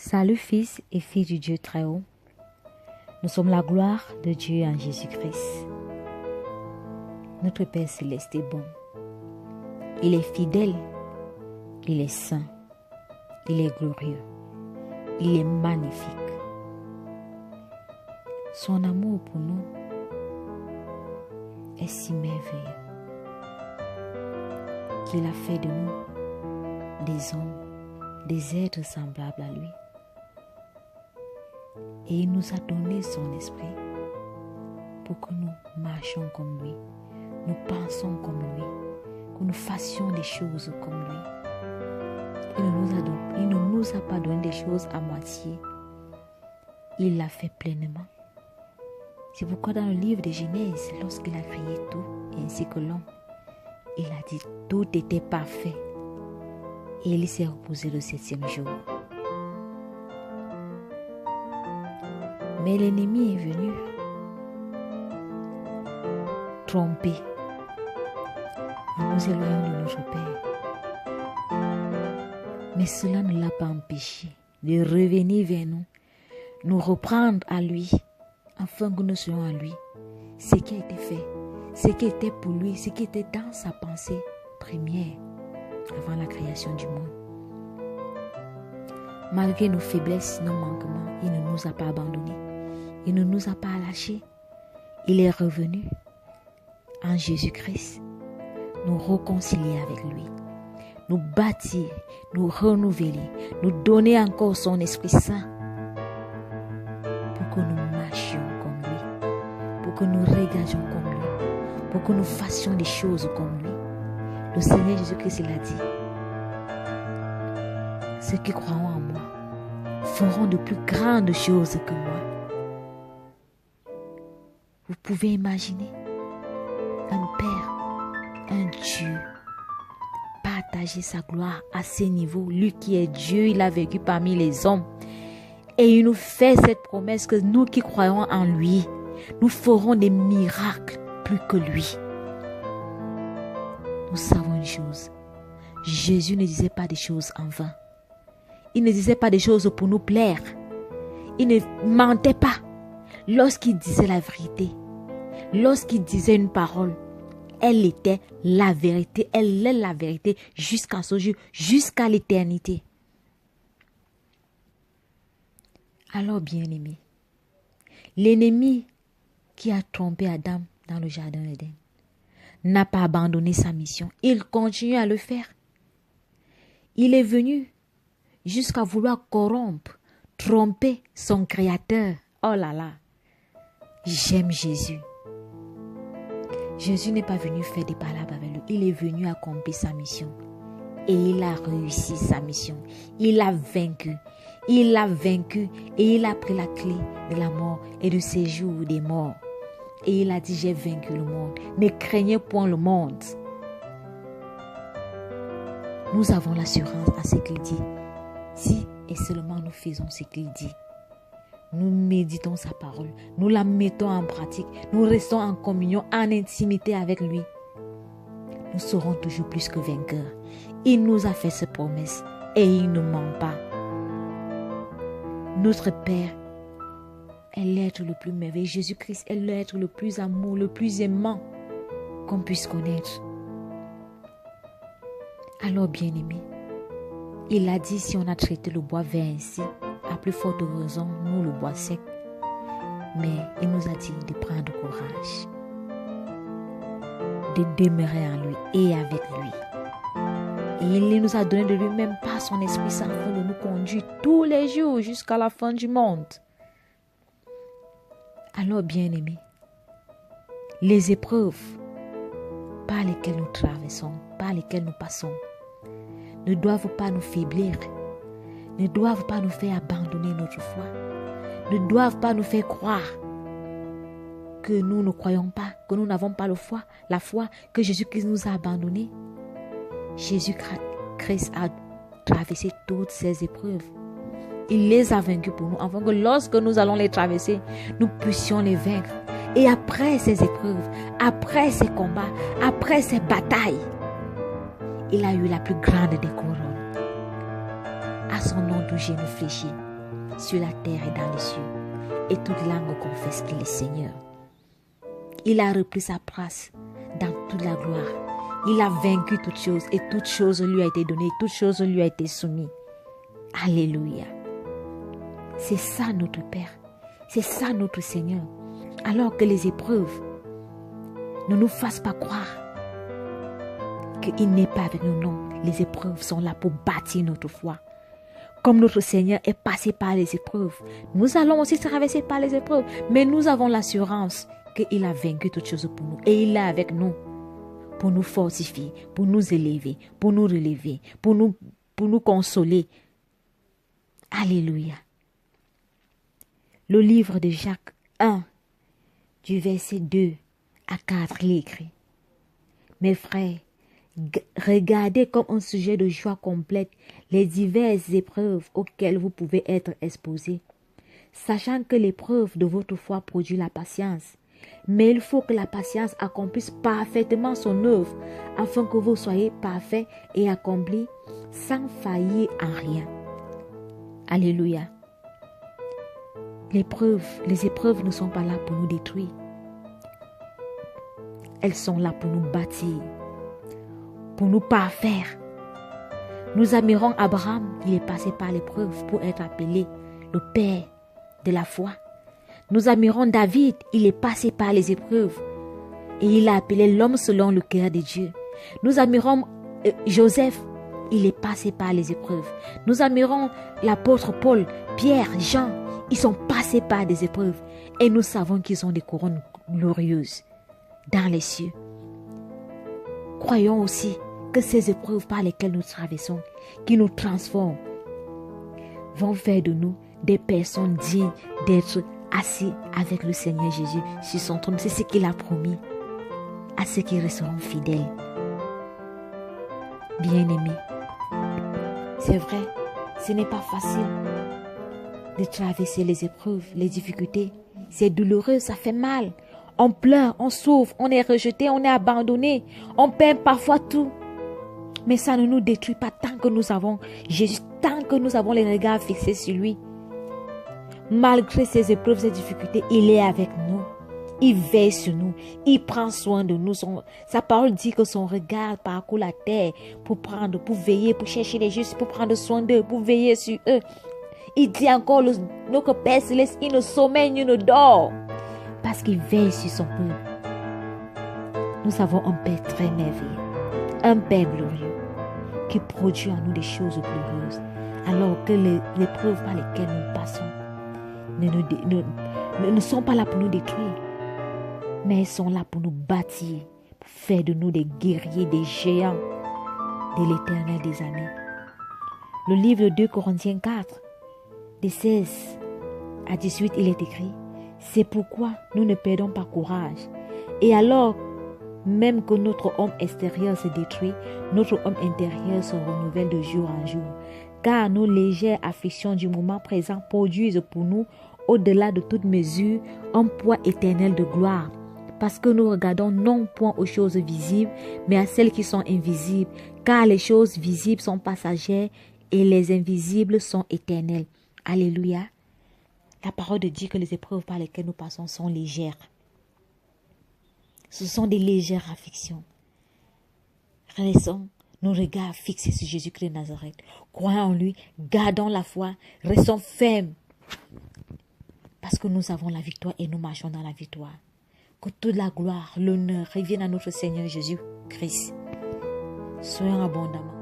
Salut fils et filles du Dieu très haut. Nous sommes la gloire de Dieu en Jésus-Christ. Notre Père céleste est bon. Il est fidèle. Il est saint. Il est glorieux. Il est magnifique. Son amour pour nous est si merveilleux qu'il a fait de nous des hommes, des êtres semblables à lui. Et il nous a donné son esprit pour que nous marchions comme lui, nous pensons comme lui, que nous fassions des choses comme lui. Il ne nous a pas donné des choses à moitié. Il l'a fait pleinement. C'est pourquoi dans le livre de Genèse, lorsqu'il a créé tout, ainsi que l'homme, il a dit tout était parfait. Et il s'est reposé le 7e jour. Mais l'ennemi est venu tromper en nous éloignant de notre Père. Mais cela ne l'a pas empêché de revenir vers nous, nous reprendre à lui, afin que nous soyons à lui. Ce qui a été fait, ce qui était pour lui, ce qui était dans sa pensée première avant la création du monde. Malgré nos faiblesses, nos manquements, il ne nous a pas abandonnés. Il ne nous a pas lâchés. Il est revenu en Jésus-Christ nous réconcilier avec lui, nous bâtir, nous renouveler, nous donner encore son Esprit Saint pour que nous marchions comme lui, pour que nous regardions comme lui, pour que nous fassions des choses comme lui. Le Seigneur Jésus-Christ, il a dit, ceux qui croient en moi feront de plus grandes choses que moi. Vous pouvez imaginer un Père, un Dieu, partager sa gloire à ce niveau. Lui qui est Dieu, il a vécu parmi les hommes. Et il nous fait cette promesse que nous qui croyons en lui, nous ferons des miracles plus que lui. Nous savons une chose. Jésus ne disait pas des choses en vain. Il ne disait pas des choses pour nous plaire. Il ne mentait pas. Lorsqu'il disait la vérité, lorsqu'il disait une parole, elle était la vérité. Elle est la vérité jusqu'à ce jour, jusqu'à l'éternité. Alors, bien-aimé, l'ennemi qui a trompé Adam dans le jardin d'Éden n'a pas abandonné sa mission. Il continue à le faire. Il est venu jusqu'à vouloir corrompre, tromper son Créateur. Oh là là, j'aime Jésus. Jésus n'est pas venu faire des palabres avec lui. Il est venu accomplir sa mission. Et il a réussi sa mission. Il a vaincu. Il a vaincu et il a pris la clé de la mort et du séjour des morts. Et il a dit, j'ai vaincu le monde. Ne craignez point le monde. Nous avons l'assurance à ce qu'il dit. Si et seulement nous faisons ce qu'il dit. Nous méditons sa parole. Nous la mettons en pratique. Nous restons en communion, en intimité avec lui. Nous serons toujours plus que vainqueurs. Il nous a fait cette promesse et il ne ment pas. Notre Père est l'être le plus merveilleux. Jésus-Christ est l'être le plus amour, le plus aimant qu'on puisse connaître. Alors, bien-aimé, il a dit, si on a traité le bois vert ainsi, à plus forte raison, nous le bois sec. Mais il nous a dit de prendre courage, de demeurer en lui et avec lui. Et il nous a donné de lui-même par son Esprit Saint afin de nous conduire tous les jours jusqu'à la fin du monde. Alors, bien-aimés, les épreuves par lesquelles nous traversons, par lesquelles nous passons, ne doivent pas nous faiblir, ne doivent pas nous faire abandonner notre foi, ne doivent pas nous faire croire que nous ne croyons pas, que nous n'avons pas la foi, que Jésus-Christ nous a abandonnés. Jésus-Christ a traversé toutes ces épreuves. Il les a vaincus pour nous, afin que lorsque nous allons les traverser, nous puissions les vaincre. Et après ces épreuves, après ces combats, après ces batailles, il a eu la plus grande des couronnes. À son nom tout genou fléchi, sur la terre et dans les cieux. Et toute langue confesse qu'il est Seigneur. Il a repris sa place dans toute la gloire. Il a vaincu toutes choses et toute chose lui a été donnée, toute chose lui a été soumise. Alléluia. C'est ça notre Père. C'est ça notre Seigneur. Alors que les épreuves ne nous fassent pas croire qu'il n'est pas avec nous. Non, les épreuves sont là pour bâtir notre foi. Comme notre Seigneur est passé par les épreuves, nous allons aussi traverser par les épreuves. Mais nous avons l'assurance qu'il a vaincu toutes choses pour nous. Et il est avec nous pour nous fortifier, pour nous élever, pour nous relever, pour nous consoler. Alléluia. Le livre de Jacques 1, du verset 2 à 4, il est écrit: Mes frères, regardez comme un sujet de joie complète les diverses épreuves auxquelles vous pouvez être exposés, sachant que l'épreuve de votre foi produit la patience. Mais il faut que la patience accomplisse parfaitement son œuvre, afin que vous soyez parfaits et accomplis sans faillir en rien. Alléluia. Les épreuves ne sont pas là pour nous détruire. Elles sont là pour nous bâtir, pour nous parfaire. Nous admirons Abraham, il est passé par l'épreuve pour être appelé le père de la foi. Nous admirons David, il est passé par les épreuves et il a appelé l'homme selon le cœur de Dieu. Nous admirons Joseph, il est passé par les épreuves. Nous admirons l'apôtre Paul, Pierre, Jean, ils sont passés par des épreuves et nous savons qu'ils ont des couronnes glorieuses dans les cieux. Croyons aussi que ces épreuves par lesquelles nous traversons, qui nous transforment, vont faire de nous des personnes dignes d'être assis avec le Seigneur Jésus sur son trône. C'est ce qu'il a promis à ceux qui resteront fidèles. Bien-aimés, c'est vrai, ce n'est pas facile de traverser les épreuves, les difficultés. C'est douloureux, ça fait mal. On pleure, on souffre, on est rejeté, on est abandonné. On perd parfois tout. Mais ça ne nous détruit pas tant que nous avons Jésus, tant que nous avons les regards fixés sur lui. Malgré ces épreuves, ces difficultés, il est avec nous. Il veille sur nous. Il prend soin de nous. Sa parole dit que son regard parcourt la terre pour veiller, pour chercher les justes, pour prendre soin d'eux, pour veiller sur eux. Il dit encore, notre Père Céleste, il ne sommeille ni ne dort, parce qu'il veille sur son peuple. Nous avons un Père très merveilleux, un Père glorieux, qui produit en nous des choses glorieuses, alors que les épreuves par lesquelles nous passons ne sont pas là pour nous détruire, mais elles sont là pour nous bâtir, pour faire de nous des guerriers, des géants de l'Éternel des armées. Le livre de 2 Corinthiens 4, de 16 à 18, il est écrit: C'est pourquoi nous ne perdons pas courage. Et alors, même que notre homme extérieur se détruit, notre homme intérieur se renouvelle de jour en jour. Car nos légères afflictions du moment présent produisent pour nous, au-delà de toute mesure, un poids éternel de gloire. Parce que nous regardons non point aux choses visibles, mais à celles qui sont invisibles. Car les choses visibles sont passagères et les invisibles sont éternelles. Alléluia. La parole de Dieu que les épreuves par lesquelles nous passons sont légères. Ce sont des légères afflictions. Restons nos regards fixés sur Jésus-Christ de Nazareth. Croyons en lui, gardons la foi, restons fermes. Parce que nous avons la victoire et nous marchons dans la victoire. Que toute la gloire, l'honneur revienne à notre Seigneur Jésus-Christ. Soyons abondamment